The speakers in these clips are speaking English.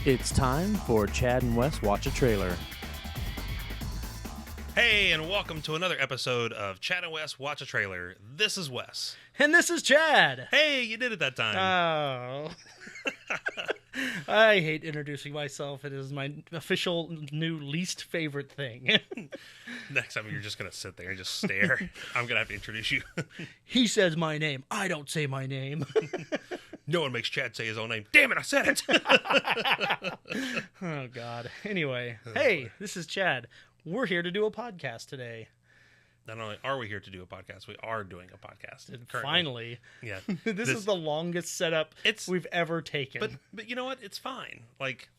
It's time for Chad and Wes Watch a Trailer. Hey, and welcome to another episode of Chad and Wes Watch a Trailer. This is Wes. And this is Chad. Hey, you did it that time. Oh. I hate introducing myself. It is my official new least favorite thing. Next time you're just going to sit there and just stare. I'm going to have to introduce you. He says my name. I don't say my name. No one makes Chad say his own name. Damn it, I said it. Oh, God. Anyway, hey, this is Chad. We're here to do a podcast today. Not only are we here to do a podcast, we are doing a podcast. Currently. Finally. Yeah. This is the longest setup we've ever taken. But you know what? It's fine. Like,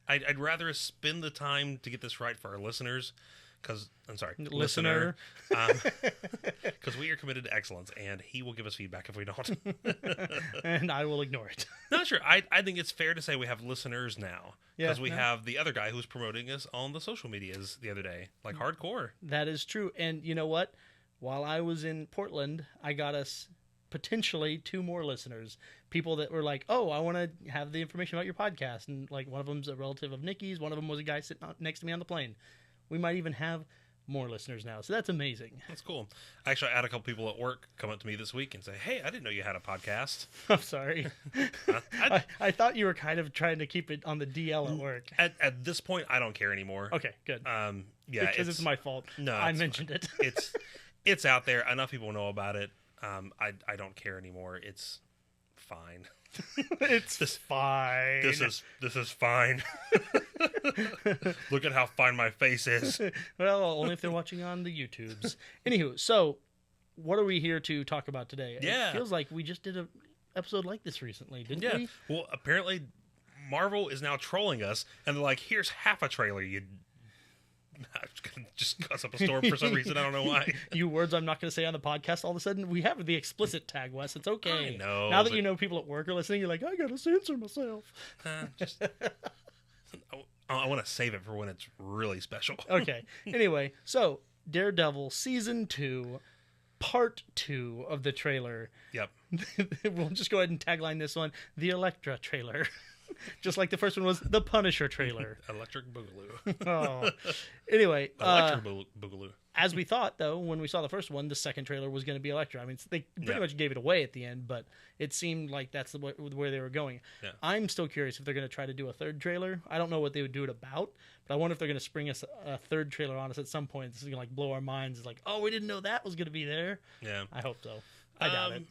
I'd rather spend the time to get this right for our listeners. Because, I'm sorry, listener. Because we are committed to excellence, and he will give us feedback if we don't. And I will ignore it. No, sure. I think it's fair to say we have listeners now. Because we have the other guy who was promoting us on the social medias the other day. Like, hardcore. That is true. And you know what? While I was in Portland, I got us potentially 2 more listeners. People that were like, oh, I want to have the information about your podcast. And, like, one of them's a relative of Nikki's. One of them was a guy sitting next to me on the plane. We might even have more listeners now, so that's amazing. That's cool. Actually, I had a couple people at work come up to me this week and say, hey, I didn't know you had a podcast. I'm sorry. I thought you were kind of trying to keep it on the DL at work. At this point, I don't care anymore. Okay, good. Yeah, because it's my fault. No, I mentioned it. It's out there. Enough people know about it. I don't care anymore. It's fine. It's fine. This is fine. Look at how fine my face is. Well, only if they're watching on the YouTubes. Anywho, so what are we here to talk about today? Yeah. It feels like we just did an episode like this recently, didn't we? Well, apparently Marvel is now trolling us, and they're like, here's half a trailer, you... just cuss up a storm for some reason. I don't know why. You words I'm not going to say on the podcast. All of a sudden, we have the explicit tag, Wes. It's okay. I know. Now that you know people at work are listening, you're like, I got to censor myself. I want to save it for when it's really special. Okay. Anyway, so Daredevil Season 2, Part 2 of the trailer. Yep. We'll just go ahead and tagline this one, the Elektra trailer. Just like the first one was the Punisher trailer. Electric Boogaloo. Oh. Anyway. Electric Boogaloo. As we thought, though, when we saw the first one, the second trailer was going to be Elektra. I mean, they pretty much gave it away at the end, but it seemed like that's where they were going. Yeah. I'm still curious if they're going to try to do a third trailer. I don't know what they would do it about, but I wonder if they're going to spring us a third trailer on us at some point. This is going to like blow our minds. It's like, oh, we didn't know that was going to be there. Yeah. I hope so. I doubt it.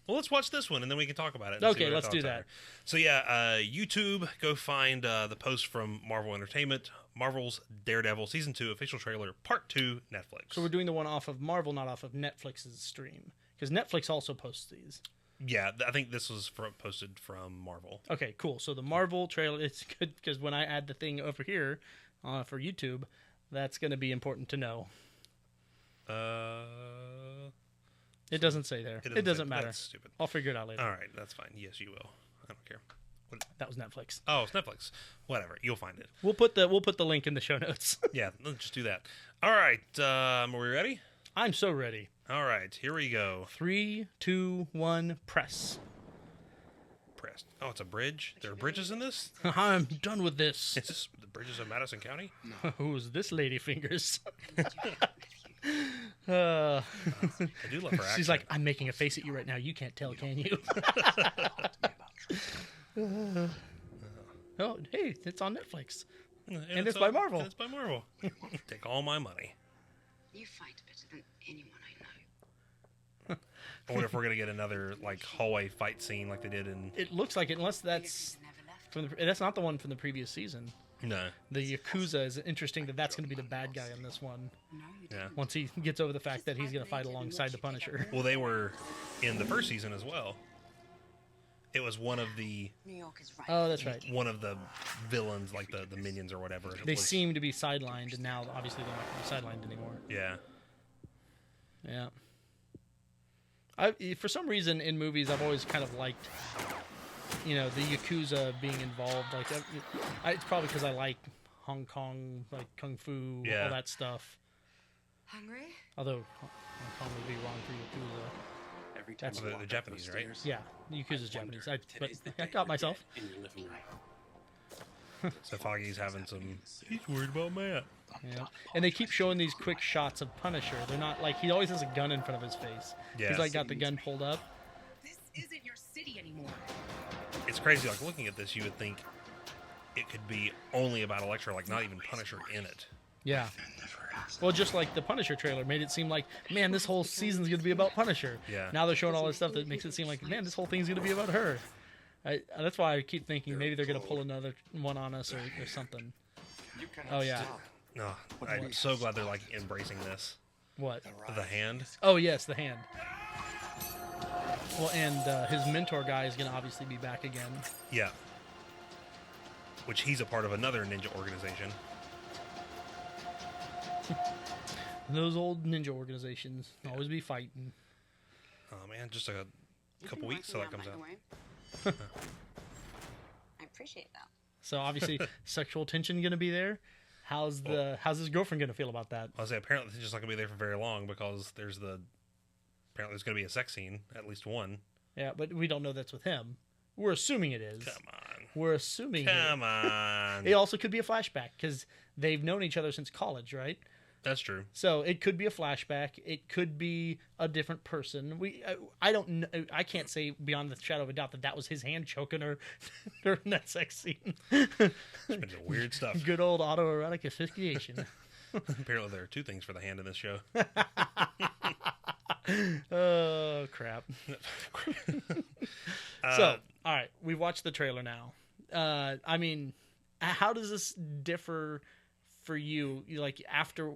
Well, let's watch this one, and then we can talk about it. Okay, let's do that. So, yeah, YouTube, go find the post from Marvel Entertainment, Marvel's Daredevil Season 2 official trailer, Part 2, Netflix. So we're doing the one off of Marvel, not off of Netflix's stream, because Netflix also posts these. Yeah, I think this was posted from Marvel. Okay, cool. So the Marvel trailer, it's good, because when I add the thing over here for YouTube, that's going to be important to know. It doesn't say there. It doesn't matter. That's stupid. I'll figure it out later. All right, that's fine. Yes, you will. I don't care. That was Netflix. Oh, it's Netflix. Whatever. You'll find it. We'll put the link in the show notes. Yeah, let's just do that. All right. Are we ready? I'm so ready. All right. Here we go. 3, 2, 1, press. Pressed. Oh, it's a bridge? There are bridges in this? I'm done with this. Is this the bridges of Madison County? Who's this lady fingers? I do love her accent. She's like, I'm making a face at you right now. You can't tell, can you? Oh, hey, it's on Netflix. And it's by Marvel. It's by Marvel. Take all my money. You fight better than anyone I know. I wonder if we're going to get another like hallway fight scene like they did in... It looks like it, unless that's... that's not the one from the previous season. No. The Yakuza is interesting that's going to be the bad guy in this one. Yeah. Once he gets over the fact that he's going to fight alongside the Punisher. Well, they were in the first season as well. It was one of the... New York is right. Oh, that's right. One of the villains, like the minions or whatever. They seem to be sidelined, and now obviously they're not going to be sidelined anymore. Yeah. Yeah. For some reason, in movies, I've always kind of liked... the Yakuza being involved, like it's probably because I like Hong Kong, like Kung Fu, all that stuff. Hungry? Although Hong Kong would be wrong for Yakuza. Every time That's the Japanese, right? Yeah, Yakuza's Japanese. But I got myself. In your living room. So Foggy's having some. He's worried about Matt. Yeah. And they keep showing these quick shots of Punisher. They're not like he always has a gun in front of his face. Yeah. He's like got the gun pulled up. This isn't your city anymore. It's crazy. Like looking at this, you would think it could be only about Elektra, like not even Punisher in it. Yeah. Well, just like the Punisher trailer made it seem like, man, this whole season's going to be about Punisher. Yeah. Now they're showing all this stuff that makes it seem like, man, this whole thing's going to be about her. That's why I keep thinking maybe they're going to pull another one on us or something. Oh, yeah. No, I'm so glad they're like embracing this. What? The hand. Oh, yes, the hand. Well, and his mentor guy is going to obviously be back again. Yeah. Which he's a part of another ninja organization. Those old ninja organizations always be fighting. Oh man, just a couple weeks till that comes out. I appreciate that. So obviously, sexual tension going to be there. How's his girlfriend going to feel about that? I'll say apparently it's just not gonna be there for very long because apparently there's gonna be a sex scene, at least one. Yeah, but we don't know that's with him. We're assuming it is. Come on. We're assuming. Come on. It also could be a flashback because they've known each other since college, right? That's true. So it could be a flashback. It could be a different person. I don't know. I can't say beyond the shadow of a doubt that was his hand choking her during that sex scene. It's been some weird stuff. Good old autoerotic asphyxiation. Apparently there are two things for the hand in this show. Oh crap. So all right, we've watched the trailer now. I mean, how does this differ for you? Like after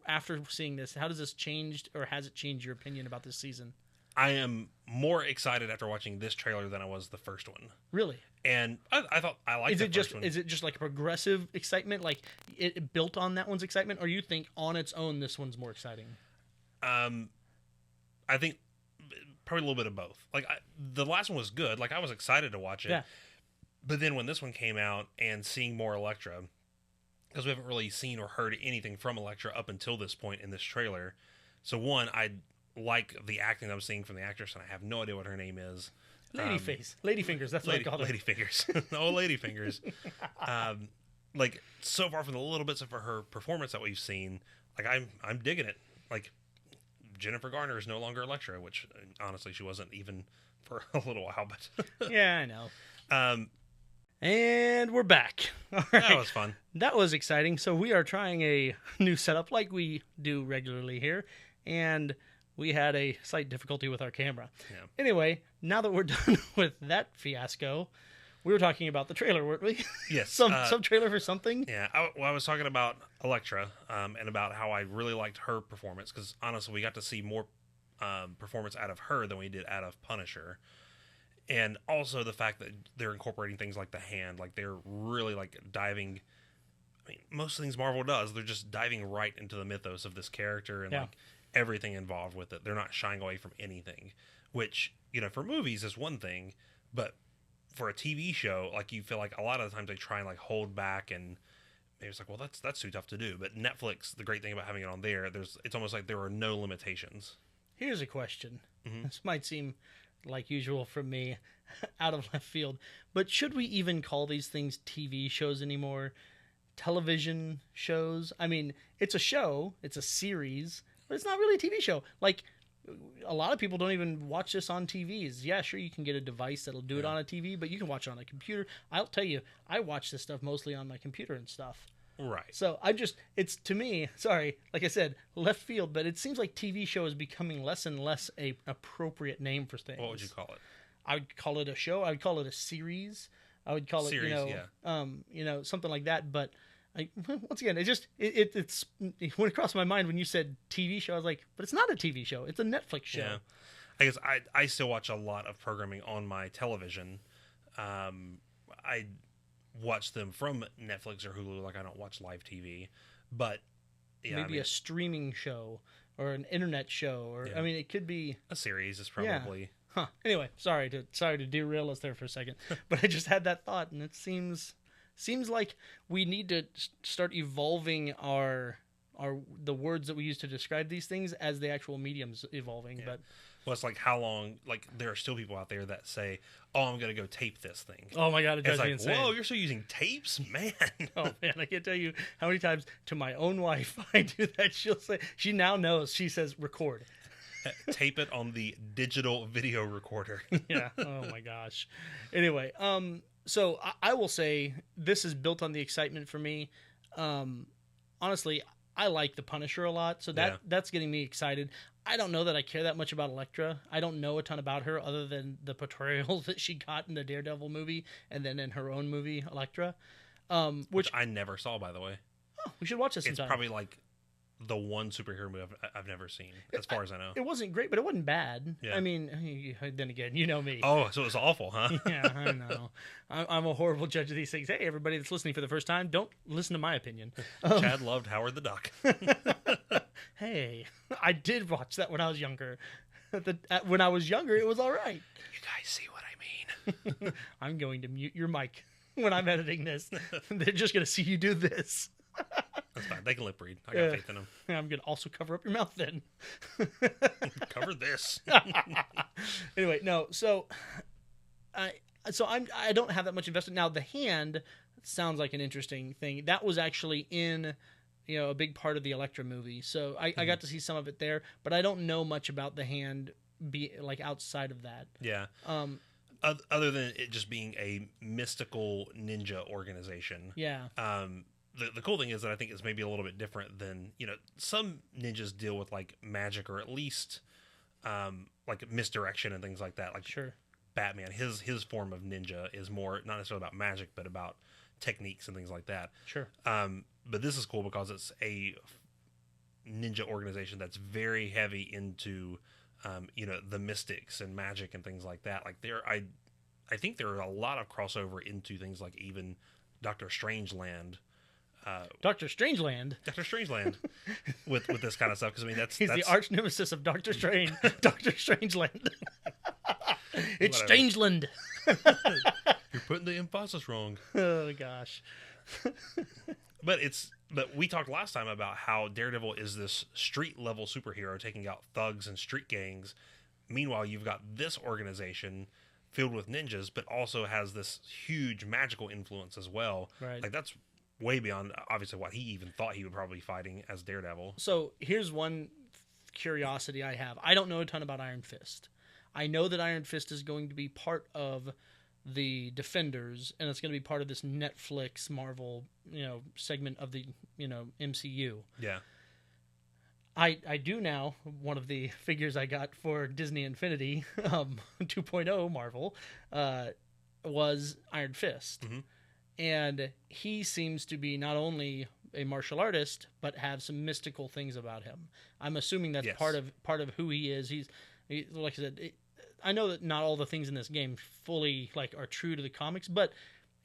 seeing this, how does this change, or has it changed your opinion about this season? I am more excited after watching this trailer than I was the first one. Really? And I thought I liked the first one. Is it just like a progressive excitement, like it built on that one's excitement, or you think on its own this one's more exciting? I think probably a little bit of both. Like the last one was good. Like I was excited to watch it. Yeah. But then when this one came out and seeing more Elektra, because we haven't really seen or heard anything from Elektra up until this point in this trailer. So one, I like the acting I'm seeing from the actress, and I have no idea what her name is. Ladyfingers. That's what I call her. Ladyfingers. Oh, Ladyfingers. Like so far from the little bits of her performance that we've seen, like I'm digging it. Like Jennifer Garner is no longer Elektra, which honestly she wasn't even for a little while. But yeah, I know. And we're back. All right. That was fun. That was exciting. So we are trying a new setup like we do regularly here, and we had a slight difficulty with our camera. Yeah. Anyway, now that we're done with that fiasco, we were talking about the trailer, weren't we? Yes. Some trailer for something? Yeah. I was talking about Elektra and about how I really liked her performance because, honestly, we got to see more performance out of her than we did out of Punisher. And also the fact that they're incorporating things like the hand, like they're really like diving. I mean, most things Marvel does, they're just diving right into the mythos of this character and like everything involved with it. They're not shying away from anything, which, you know, for movies is one thing, but for a TV show, like you feel like a lot of the times they try and like hold back, and maybe it's like, well, that's too tough to do. But Netflix, the great thing about having it on there, it's almost like there are no limitations. Here's a question. Mm-hmm. This might seem like usual from me, out of left field, but should we even call these things TV shows anymore? Television shows? I mean, it's a show, it's a series, but it's not really a TV show. Like, a lot of people don't even watch this on TVs. Yeah, sure, you can get a device that'll do it on a TV, but you can watch it on a computer. I'll tell you, I watch this stuff mostly on my computer and stuff. Right. So it's to me, sorry, like I said, left field, but it seems like TV show is becoming less and less a appropriate name for things. What would you call it? I would call it a show. I would call it a series. I would call series, it, something like that. But once again, it went across my mind when you said TV show. I was like, but it's not a TV show. It's a Netflix show. Yeah. I guess I still watch a lot of programming on my television. I watch them from Netflix or Hulu. Like I don't watch live TV, but yeah, maybe a streaming show or an internet show, or I mean, it could be a series. Is probably. Yeah. Huh. Anyway, sorry to derail us there for a second, but I just had that thought, and it seems like we need to start evolving the words that we use to describe these things as the actual medium's evolving. Yeah. But Well, it's like how long? Like there are still people out there that say, "Oh, I'm going to go tape this thing." Oh my god, it drives It's me like, insane. whoa, you're still using tapes, man. Oh man, I can't tell you how many times to my own wife I do that. She'll say, she now knows. She says, "Record." Tape it on the digital video recorder. Yeah. Oh my gosh. Anyway, so I will say this is built on the excitement for me. Honestly, I like the Punisher a lot, so that's getting me excited. I don't know that I care that much about Elektra. I don't know a ton about her other than the portrayal that she got in the Daredevil movie and then in her own movie, Elektra. Which I never saw, by the way. Oh, we should watch this sometime. It's probably like the one superhero movie I've never seen, as far as I know. It wasn't great, but it wasn't bad. Yeah. I mean, then again, you know me. Oh, so it was awful, huh? Yeah, I know. I'm a horrible judge of these things. Hey, everybody that's listening for the first time, don't listen to my opinion. Chad loved Howard the Duck. Hey, I did watch that when I was younger. When I was younger, it was all right. You guys see what I mean? I'm going to mute your mic when I'm editing this. They're just going to see you do this. That's fine. They can lip read. I got faith in them. I'm going to also cover up your mouth then. Cover this. Anyway, no. So I don't have that much invested. Now, the hand sounds like an interesting thing. That was actually in, a big part of the Elektra movie. So I got to see some of it there, but I don't know much about the hand outside of that. Yeah. Other than it just being a mystical ninja organization. Yeah. The cool thing is that I think it's maybe a little bit different than, some ninjas deal with like magic or at least like misdirection and things like that. Like sure. Batman, his form of ninja is more not necessarily about magic, but about techniques and things like that. Sure. But this is cool because it's a ninja organization that's very heavy into, the mystics and magic and things like that. Like I think there are a lot of crossover into things like even Doctor Strangeland. Doctor Strangeland with this kind of stuff, because I mean that's the arch nemesis of Doctor Strange. Doctor Strangeland. It's Strangeland. You're putting the emphasis wrong. Oh gosh. But we talked last time about how Daredevil is this street level superhero taking out thugs and street gangs. Meanwhile, you've got this organization filled with ninjas, but also has this huge magical influence as well. Right. Like that's way beyond obviously what he even thought he would probably be fighting as Daredevil. So here's one curiosity I have. I don't know a ton about Iron Fist. I know that Iron Fist is going to be part of the Defenders, and it's going to be part of this Netflix Marvel, segment of the, MCU. Yeah. I do now, one of the figures I got for Disney Infinity 2.0 Marvel was Iron Fist. Mm-hmm. And he seems to be not only a martial artist, but have some mystical things about him. I'm assuming that's yes. part of who he is. He like I said, I know that not all the things in this game fully are true to the comics, but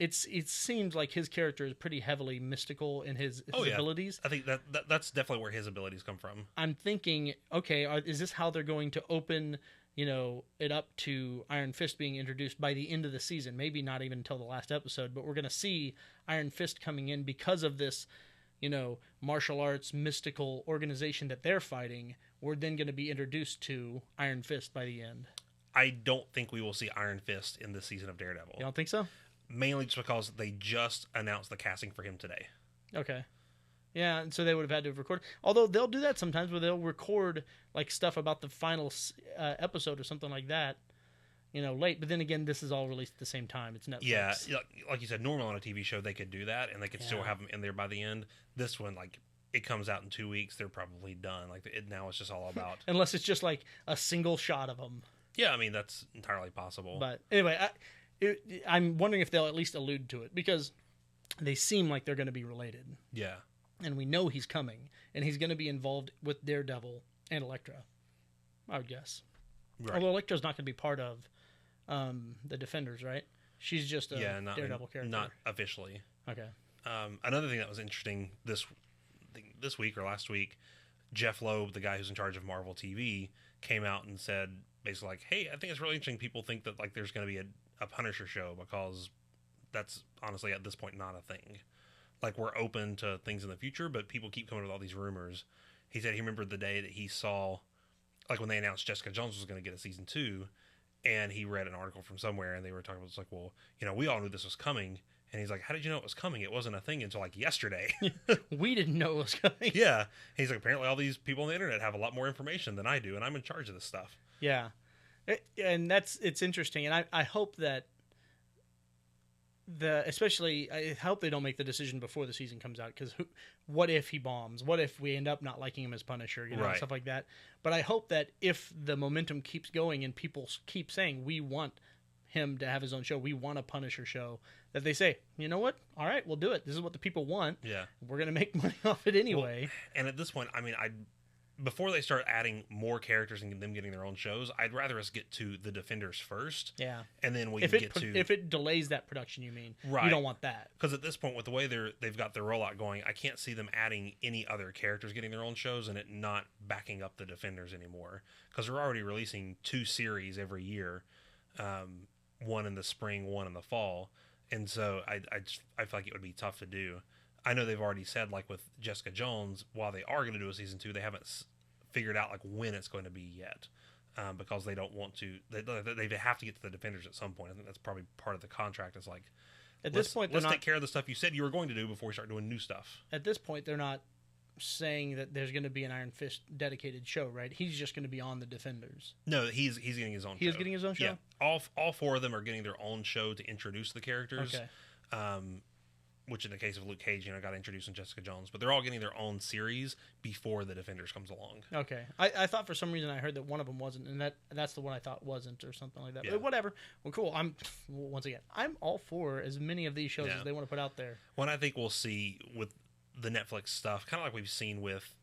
it seems like his character is pretty heavily mystical in his abilities. I think that's definitely where his abilities come from. I'm thinking, okay, is this how they're going to open it up to Iron Fist being introduced by the end of the season? Maybe not even until the last episode, but we're going to see Iron Fist coming in because of this, martial arts mystical organization that they're fighting. We're then going to be introduced to Iron Fist by the end. I don't think we will see Iron Fist in this season of Daredevil. You don't think so? Mainly just because they just announced the casting for him today. Okay. Yeah, and so they would have had to record. Although they'll do that sometimes where they'll record stuff about the final episode or something like that, late. But then again, this is all released at the same time. It's Netflix. Yeah, like you said, normally on a TV show they could do that and they could still have them in there by the end. This one, it comes out in 2 weeks, they're probably done. Now it's just all about unless it's just a single shot of them. Yeah, I mean that's entirely possible. But anyway, I'm wondering if they'll at least allude to it because they seem like they're going to be related. Yeah. And we know he's coming, and he's going to be involved with Daredevil and Elektra, I would guess. Right. Although Elektra's not going to be part of the Defenders, right? She's just a Daredevil character. Not officially. Okay. Another thing that was interesting this week or last week, Jeff Loeb, the guy who's in charge of Marvel TV, came out and said basically hey, I think it's really interesting. People think that there's going to be a Punisher show because that's honestly at this point not a thing. We're open to things in the future, but people keep coming with all these rumors. He said he remembered the day that he saw like when they announced Jessica Jones was going to get a season 2, and he read an article from somewhere, and they were talking about, it's like, well, we all knew this was coming. And he's like, how did you know it was coming? It wasn't a thing until like yesterday. We didn't know it was coming. Yeah. And he's like, apparently all these people on the internet have a lot more information than I do, and I'm in charge of this stuff. Yeah. It's interesting. And I hope that I hope they don't make the decision before the season comes out, because what if he bombs? What if we end up not liking him as Punisher? Right. Stuff like that. But I hope that if the momentum keeps going and people keep saying, we want him to have his own show, we want a Punisher show, that they say, you know what? All right, we'll do it. This is what the people want. Yeah. We're going to make money off it anyway. Well, and at this point, I mean, before they start adding more characters and them getting their own shows, I'd rather us get to the Defenders first. Yeah. And then we if it delays that production, you mean. Right. You don't want that. Because at this point, with the way they've got their rollout going, I can't see them adding any other characters getting their own shows and it not backing up the Defenders anymore. Because we're already releasing 2 series every year, one in the spring, one in the fall. And so I feel like it would be tough to do. I know they've already said, like with Jessica Jones, while they are going to do a season 2, they haven't figured out like when it's going to be yet, because they don't want to. They have to get to the Defenders at some point. I think that's probably part of the contract. It's like, at this point, let's take care of the stuff you said you were going to do before we start doing new stuff. At this point, they're not saying that there's going to be an Iron Fist dedicated show, right? He's just going to be on the Defenders. No, he's getting his own show. He is getting his own show? Yeah. All 4 of them are getting their own show to introduce the characters. Okay. Which in the case of Luke Cage, got introduced in Jessica Jones. But they're all getting their own series before the Defenders comes along. Okay. I thought for some reason I heard that one of them wasn't, and that's the one I thought wasn't, or something like that. Yeah. But whatever. Well, cool. I'm all for as many of these shows as they want to put out there. One I think we'll see with the Netflix stuff, kind of like we've seen with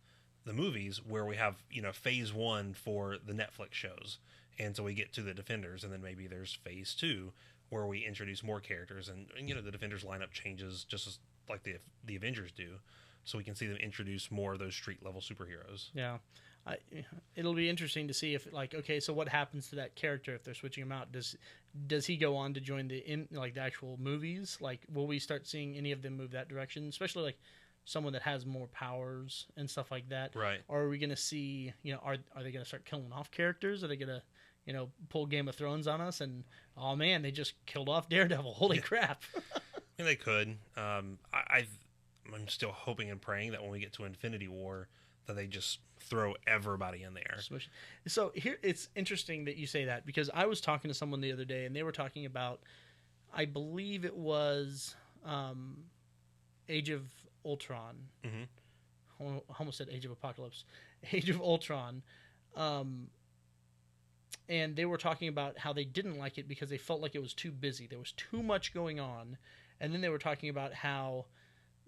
the movies, where we have phase 1 for the Netflix shows, and so we get to the Defenders, and then maybe there's phase 2 where we introduce more characters, and the Defenders lineup changes just as like the Avengers do, so we can see them introduce more of those street level superheroes. Yeah. It'll be interesting to see if, like, okay, so what happens to that character if they're switching him out? Does he go on to join the actual movies? Like, will we start seeing any of them move that direction, especially like someone that has more powers and stuff like that? Right. Or are we going to see, are they going to start killing off characters? Are they going to, pull Game of Thrones on us? And, oh man, they just killed off Daredevil. Holy crap. And they could. I'm still hoping and praying that when we get to Infinity War, that they just throw everybody in there. So here, it's interesting that you say that, because I was talking to someone the other day, and they were talking about, I believe it was Age of Ultron. Mm-hmm. I almost said Age of Apocalypse. Age of Ultron. And they were talking about how they didn't like it because they felt like it was too busy. There was too much going on. And then they were talking about how,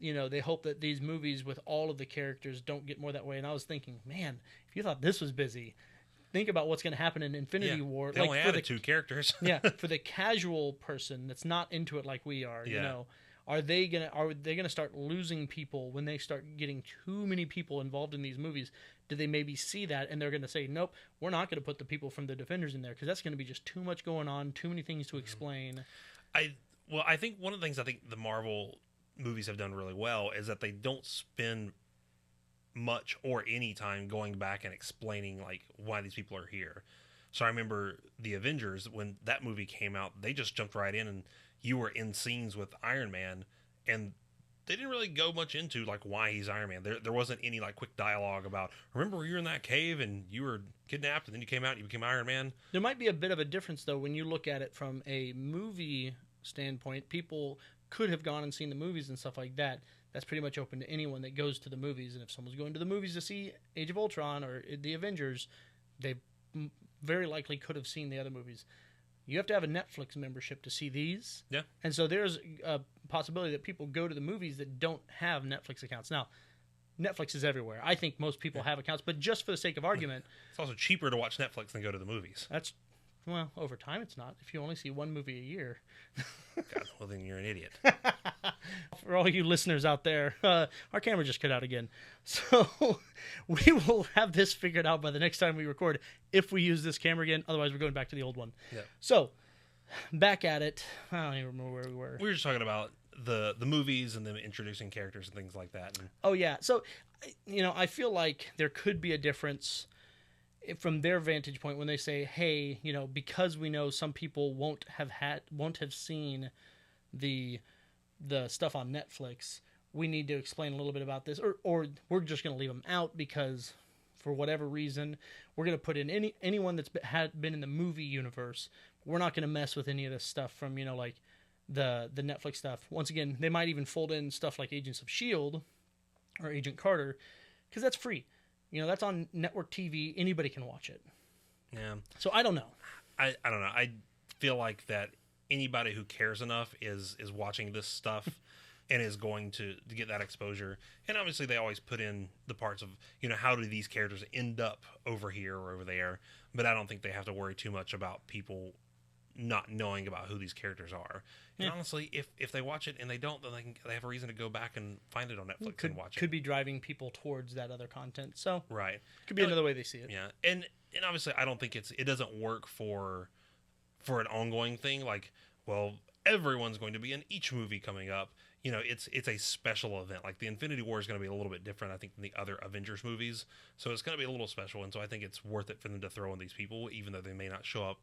they hope that these movies with all of the characters don't get more that way. And I was thinking, man, if you thought this was busy, think about what's going to happen in Infinity War. They only added 2 characters. Yeah, for the casual person that's not into it like we are, are they gonna start losing people when they start getting too many people involved in these movies? Do they maybe see that and they're gonna say, nope, we're not gonna put the people from the Defenders in there because that's gonna be just too much going on, too many things to explain. I think one of the things I think the Marvel movies have done really well is that they don't spend much or any time going back and explaining like why these people are here. So I remember the Avengers, when that movie came out, they just jumped right in and you were in scenes with Iron Man, and they didn't really go much into like why he's Iron Man. There wasn't any like quick dialogue about, remember you were in that cave and you were kidnapped and then you came out and you became Iron Man. There might be a bit of a difference though when you look at it from a movie standpoint. People could have gone and seen the movies and stuff like that. That's pretty much open to anyone that goes to the movies. And if someone's going to the movies to see Age of Ultron or the Avengers, they very likely could have seen the other movies. You have to have a Netflix membership to see these. Yeah. And so there's a possibility that people go to the movies that don't have Netflix accounts. Now, Netflix is everywhere. I think most people have accounts, but just for the sake of argument. It's also cheaper to watch Netflix than go to the movies. Well, over time it's not. If you only see one movie a year. God, well then you're an idiot. For all you listeners out there, our camera just cut out again. So we will have this figured out by the next time we record if we use this camera again. Otherwise, we're going back to the old one. Yeah. So back at it. I don't even remember where we were. We were just talking about the movies and them introducing characters and things like that. Oh, yeah. So, I feel like there could be a difference from their vantage point, when they say, hey, because we know some people won't have seen the stuff on Netflix, we need to explain a little bit about this, or we're just going to leave them out because for whatever reason we're going to put in anyone that's been in the movie universe. We're not going to mess with any of this stuff from like the Netflix stuff. Once again, they might even fold in stuff like Agents of S.H.I.E.L.D. or Agent Carter, because that's free. That's on network TV. Anybody can watch it. Yeah. So I don't know. I don't know. I feel like that anybody who cares enough is watching this stuff and is going to get that exposure. And obviously they always put in the parts of, how do these characters end up over here or over there. But I don't think they have to worry too much about people not knowing about who these characters are. And honestly, if they watch it and they don't, then they have a reason to go back and find it on Netflix and watch it. Could be driving people towards that other content. So right, could be another way they see it. Yeah, and obviously, I don't think it doesn't work for an ongoing thing. Like, well, everyone's going to be in each movie coming up. It's a special event. Like the Infinity War is going to be a little bit different, I think, than the other Avengers movies. So it's going to be a little special, and so I think it's worth it for them to throw in these people, even though they may not show up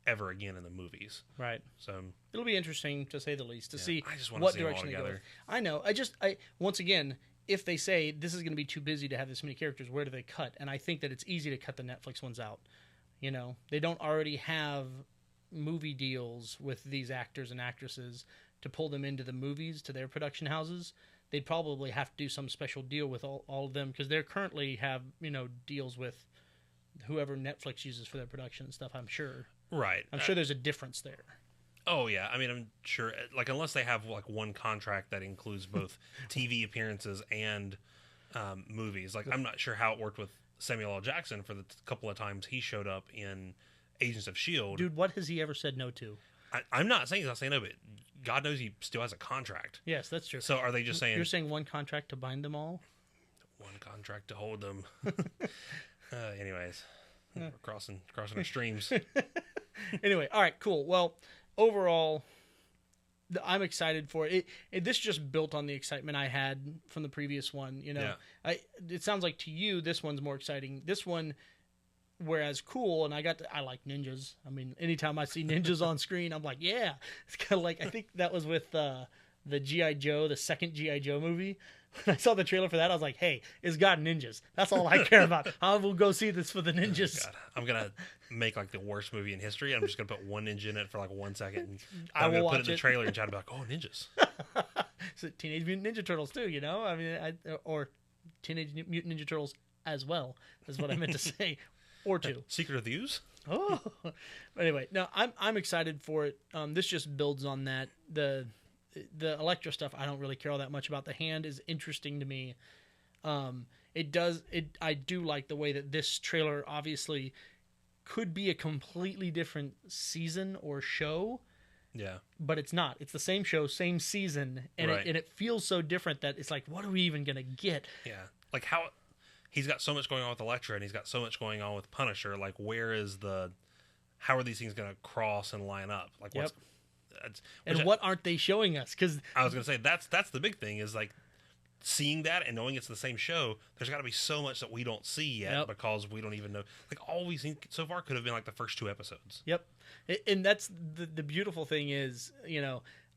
ever again in the movies. Right. So it'll be interesting, to say the least, to see I just what see direction they go. together. I know. I once again, if they say this is going to be too busy to have this many characters, where do they cut? And I think that it's easy to cut the Netflix ones out. They don't already have movie deals with these actors and actresses to pull them into the movies, to their production houses. They'd probably have to do some special deal with all of them, because they currently have deals with whoever Netflix uses for their production and stuff, I'm sure. Right. I'm sure there's a difference there. Oh, yeah. I mean, I'm sure, like, unless they have, like, one contract that includes both TV appearances and movies. Like, I'm not sure how it worked with Samuel L. Jackson for the couple of times he showed up in Agents of S.H.I.E.L.D. Dude, what has he ever said no to? I'm not saying he's not saying no, but God knows he still has a contract. Yes, that's true. So are they just saying... You're saying one contract to bind them all? One contract to hold them. Anyways, we're crossing our streams. Anyway, all right, cool. Well, overall, I'm excited for it. This just built on the excitement I had from the previous one. It sounds like to you this one's more exciting. This one, whereas cool, and I like ninjas. I mean, anytime I see ninjas on screen, I'm like, yeah. It's kind of like, I think that was with the G.I. Joe, the second G.I. Joe movie. When I saw the trailer for that, I was like, hey, it's got ninjas. That's all I care about. I will go see this for the ninjas. Oh, God. I'm going to make like the worst movie in history. I'm just going to put one ninja in it for like 1 second. And I'm going to put it in the trailer and chat about, oh, ninjas. So Teenage Mutant Ninja Turtles too, I mean, or Teenage Mutant Ninja Turtles as well, is what I meant to say. Or two. Secret of the Ooze? Oh. Anyway, no, I'm excited for it. This just builds on that. The Elektra stuff, I don't really care all that much about. The Hand is interesting to me. I do like the way that this trailer obviously could be a completely different season or show. Yeah. But it's not. It's the same show, same season, and right. it feels so different that it's like, what are we even going to get? Yeah. Like how he's got so much going on with Elektra and he's got so much going on with Punisher. Like how are these things going to cross and line up? Like what's... Yep. What aren't they showing us? Because I was going to say that's the big thing is like seeing that and knowing it's the same show. There's got to be so much that we don't see yet because we don't even know. Like all we've seen so far could have been like the first 2 episodes. Yep, and that's the beautiful thing is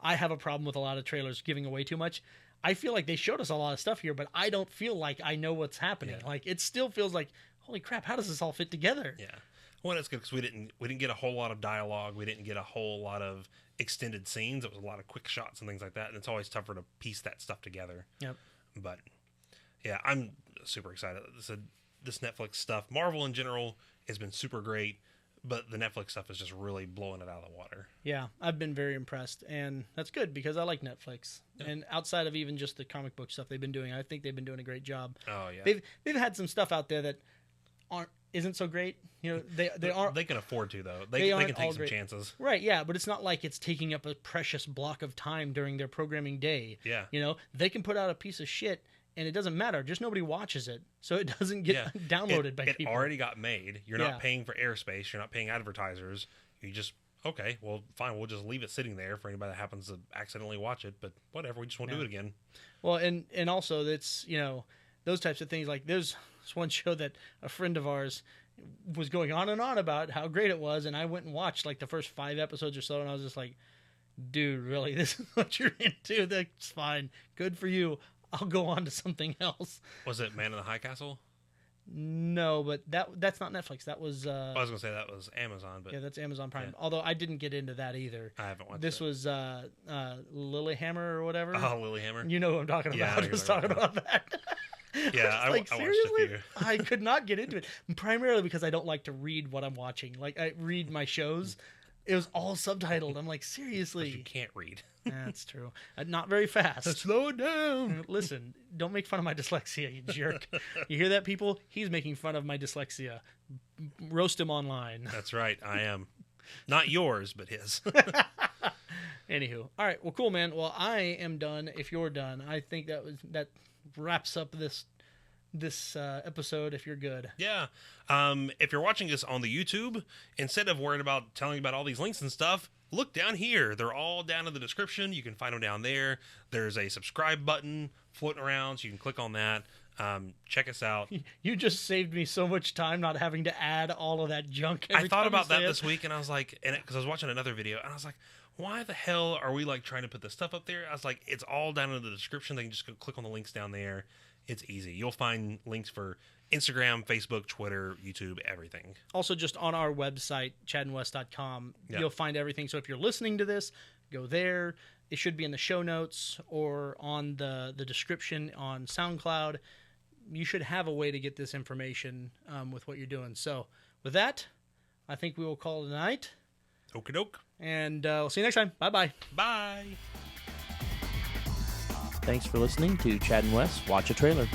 I have a problem with a lot of trailers giving away too much. I feel like they showed us a lot of stuff here, but I don't feel like I know what's happening. Yeah. Like it still feels like, holy crap, how does this all fit together? Yeah. Well, it's good because we didn't get a whole lot of dialogue. We didn't get a whole lot of extended scenes. It was a lot of quick shots and things like that, and it's always tougher to piece that stuff together. Yep. But yeah, I'm super excited. This Netflix stuff, Marvel in general, has been super great, but the Netflix stuff is just really blowing it out of the water. Yeah, I've been very impressed, and that's good because I like Netflix. Yeah. And outside of even just the comic book stuff they've been doing, I think they've been doing a great job. Oh yeah, they've had some stuff out there that isn't so great. They aren't. They can afford to though. They can take some chances. Right? Yeah, but it's not like it's taking up a precious block of time during their programming day. Yeah. They can put out a piece of shit and it doesn't matter. Just nobody watches it, so it doesn't get downloaded by people. It already got made. You're not paying for airspace. You're not paying advertisers. You just okay. Well, fine. We'll just leave it sitting there for anybody that happens to accidentally watch it. But whatever. We just won't do it again. Well, and also it's those types of things. Like there's one show that a friend of ours, was going on and on about how great it was, and I went and watched like the first 5 episodes or so, and I was just like, dude, really, this is what you're into? That's fine. Good for you. I'll go on to something else. Was it Man in the High Castle? No, but that's not Netflix. That was... I was going to say that was Amazon, but... Yeah, that's Amazon Prime. Yeah. Although I didn't get into that either. I haven't watched This it. was Lilyhammer or whatever. Oh, Lilyhammer? You know what I'm talking Yeah, I about. know I was what you're talking about that. Yeah, I Like, watched a seriously? few. I could not get into it. Primarily because I don't like to read what I'm watching. Like, I read my shows. It was all subtitled. I'm like, But seriously? you can't read. That's true. Not very fast. Slow it down. Listen, don't make fun of my dyslexia, you jerk. You hear that, people? He's making fun of my dyslexia. Roast him online. That's right, I am. Not yours, but his. Anywho, all right. Well, cool, man. Well, I am done. If you're done, I think that wraps up this episode. If you're good, Yeah. If you're watching this on the YouTube, instead of worrying about telling you about all these links and stuff, look down here. They're all down in the description. You can find them down there. There's a subscribe button floating around, so you can click on that. Check us out. you just saved me so much time not having to add all of that junk. I thought about that this week, and I was like, because I was watching another video, and I was like, why the hell are we like trying to put this stuff up there? I was like, it's all down in the description. They can just go click on the links down there. It's easy. You'll find links for Instagram, Facebook, Twitter, YouTube, everything. Also, just on our website, chadandwest.com, Yeah. you'll find everything. So if you're listening to this, go there. It should be in the show notes or on the description on SoundCloud. You should have a way to get this information with what you're doing. So with that, I think we will call it a night. Okie doke. And we'll see you next time. Bye-bye. Bye. Thanks for listening to Chad and Wes Watch a Trailer.